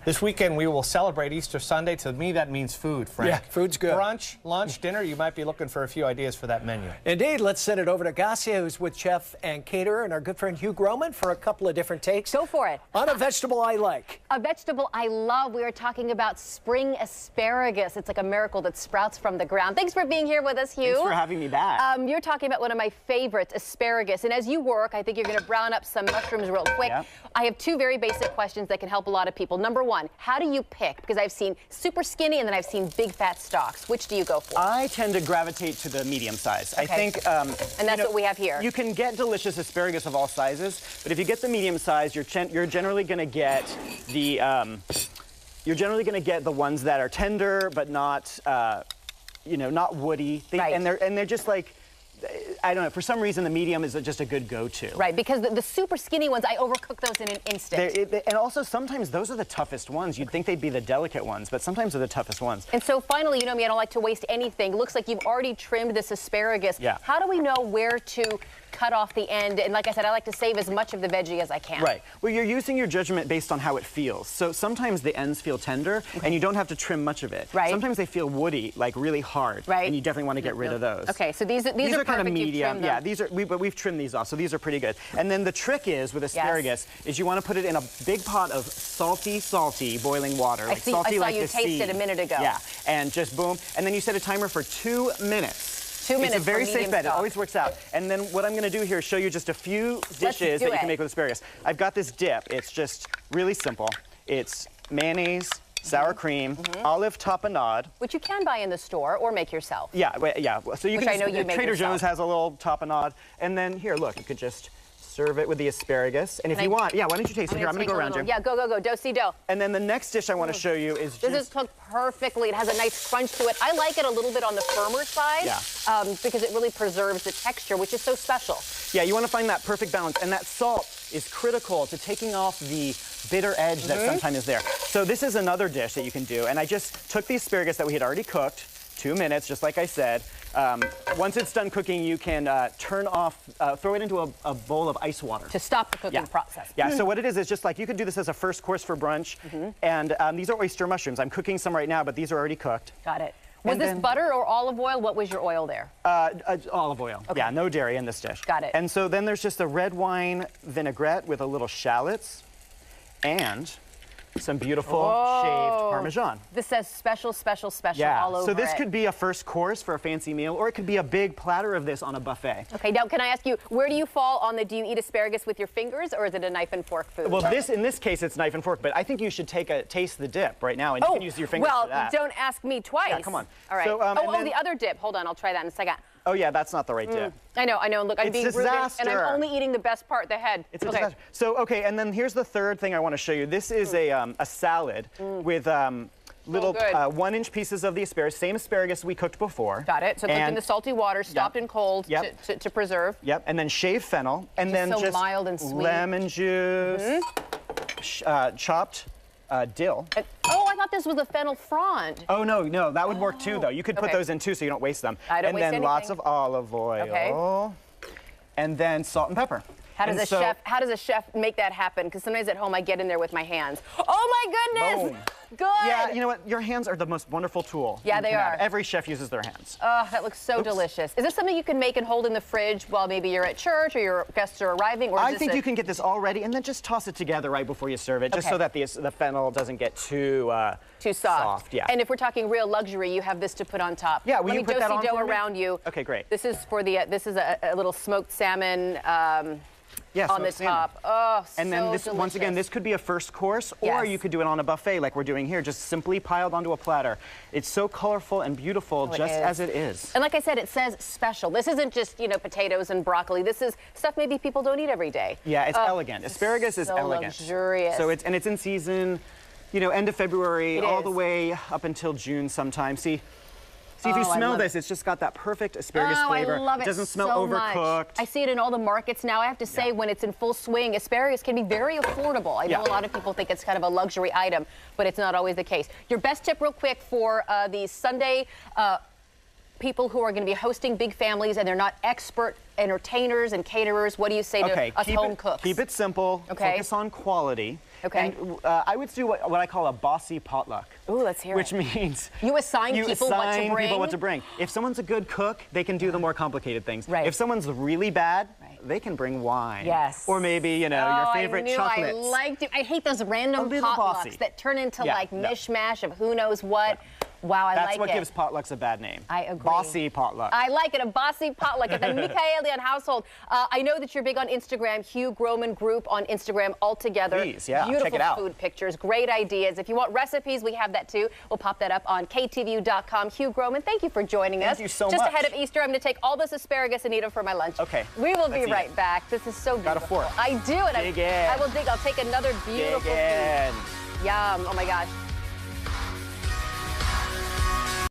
This weekend we will celebrate Easter Sunday. To me, that means food, Frank. Yeah, food's good. Brunch, lunch, dinner, you might be looking for a few ideas for that menu. Indeed. Let's send it over to Garcia, who's with chef and caterer, and our good friend Hugh Groman for a couple of different takes. Go for it. On a vegetable I like. A vegetable I love. We are talking about spring asparagus. It's like a miracle that sprouts from the ground. Thanks for being here with us, Hugh. Thanks for having me back. You're talking about one of my favorites, asparagus. And as you work, I think you're going to brown up some mushrooms real quick. Yep. I have two very basic questions that can help a lot of people. Number one, how do you pick? Because I've seen super skinny and then I've seen big fat stalks. Which do you go for? I tend to gravitate to the medium size. Okay. I think, and that's what we have here. You can get delicious asparagus of all sizes, but if you get the medium size, you're generally going to get the ones that are tender but not, not woody. Right. And they're just like, I don't know, for some reason the medium is just a good go-to. Right, because the super skinny ones, I overcook those in an instant. And also sometimes those are the toughest ones. You'd think they'd be the delicate ones, but sometimes they're the toughest ones. And so finally, you know me, I don't like to waste anything. Looks like you've already trimmed this asparagus. Yeah. How do we know where to cut off the end? And like I said, I like to save as much of the veggie as I can. Right. Well, you're using your judgment based on how it feels. So sometimes the ends feel tender, and you don't have to trim much of it. Right. Sometimes they feel woody, like really hard. Right. And you definitely want to get rid of those. Okay, so these are kind of perfect. medium. Yeah, but we've trimmed these off, so these are pretty good. And then the trick is with asparagus is you want to put it in a big pot of salty boiling water. I saw you taste it a minute ago. Yeah, and just boom. And then you set a timer for 2 minutes. 2 minutes. It's a very safe bet. It stock. always works out. And then what I'm going to do here is show you just a few dishes that you can make with asparagus. I've got this dip. It's just really simple. It's mayonnaise, sour cream, olive tapenade. Which you can buy in the store or make yourself. Yeah. So you Which can. I know you make Trader yourself. Joe's has a little tapenade. And then here, look, you could just serve it with the asparagus. And if you want, why don't you taste it here? I'm going to go around you. Yeah, go. Do-si-do. And then the next dish I want to show you is This is cooked perfectly. It has a nice crunch to it. I like it a little bit on the firmer side because it really preserves the texture, which is so special. Yeah, you want to find that perfect balance. And that salt is critical to taking off the bitter edge that sometimes is there. So this is another dish that you can do. And I just took the asparagus that we had already cooked, 2 minutes, just like I said. Once it's done cooking, you can turn off, throw it into a bowl of ice water. To stop the cooking process. Yeah, so what it is just like, you could do this as a first course for brunch. And these are oyster mushrooms. I'm cooking some right now, but these are already cooked. Got it. Was this butter or olive oil? What was your oil there? Olive oil. Okay. Yeah, no dairy in this dish. Got it. And so then there's just a red wine vinaigrette with a little shallots and some beautiful shaved Parmesan. This says special all over so this could be a first course for a fancy meal, or it could be a big platter of this on a buffet. Okay, now can I ask you, where do you fall on do you eat asparagus with your fingers, or is it a knife and fork food? Well, in this case, it's knife and fork, but I think you should taste the dip right now, and you can use your fingers for that. Well, don't ask me twice. Yeah, come on. All right. So, the other dip. Hold on, I'll try that in a second. Oh, yeah, that's not the right dip. I know. Look, I'm being rude, and I'm only eating the best part, the head. It's a disaster. So, and then here's the third thing I want to show you. This is a salad with little 1-inch pieces of the asparagus, same asparagus we cooked before. Got it. So cooked in the salty water, stopped in cold to preserve. Yep, and then shaved fennel, and then so just mild and sweet. Lemon juice, chopped dill. I thought this was a fennel frond. Oh, no, that would work too, though. You could put those in too, so you don't waste them. I don't waste anything. And then lots of olive oil. Okay. And then salt and pepper. How does a chef make that happen? Because sometimes at home I get in there with my hands. Oh my goodness! Boom. Good. Yeah, you know what? Your hands are the most wonderful tool. Yeah, they are. Every chef uses their hands. Oh, that looks so delicious. Is this something you can make and hold in the fridge while maybe you're at church or your guests are arriving? Or I think you can get this all ready and then just toss it together right before you serve it, just so that the fennel doesn't get too soft. Yeah. And if we're talking real luxury, you have this to put on top. Yeah, will you put that on do-si-do for me? around you. Okay, great. This is for the this is a little smoked salmon. On the top. Oh, so And then delicious. once again, this could be a first course, or you could do it on a buffet like we're doing here, just simply piled onto a platter. It's so colorful and beautiful just as it is. And like I said, it says special. This isn't just, potatoes and broccoli. This is stuff maybe people don't eat every day. Yeah, it's elegant. Asparagus is elegant. Luxurious. So it's in season, end of February all the way up until June sometime. See, if you smell this, it's just got that perfect asparagus flavor. I love it. Doesn't smell so overcooked. Much. I see it in all the markets now. I have to say, when it's in full swing, asparagus can be very affordable. I know a lot of people think it's kind of a luxury item, but it's not always the case. Your best tip real quick for the Sunday people who are going to be hosting big families and they're not expert entertainers and caterers, what do you say to us home cooks? Keep it simple. Okay. Focus on quality. Okay. And I would do what I call a bossy potluck. Ooh, let's hear which it. means you assign people what to bring. If someone's a good cook, they can do the more complicated things. Right. If someone's really bad, Right. they can bring wine. Yes. Or maybe, you know, your favorite I knew chocolates. I liked it. I hate those random little potlucks bossy. that turn into Yeah, like no. mishmash of who knows what. Wow, I like it. That's what gives potlucks a bad name. I agree. Bossy potluck. I like it, a bossy potluck at the Michaelian household. I know that you're big on Instagram, Hugh Groman Group on Instagram altogether. Please, yeah, Beautiful check it out. food pictures, great ideas. If you want recipes, we have that too. We'll pop that up on KTVU.com. Hugh Groman, thank you for joining us. Thank you so Just much. ahead of Easter, I'm going to take all this asparagus and eat them for my lunch. Okay. We will be Let's eat right it. back. This is so beautiful. Got a fork. I do, and Dig in. I will dig. I'll take another beautiful Dig in. food. Yum, oh my gosh.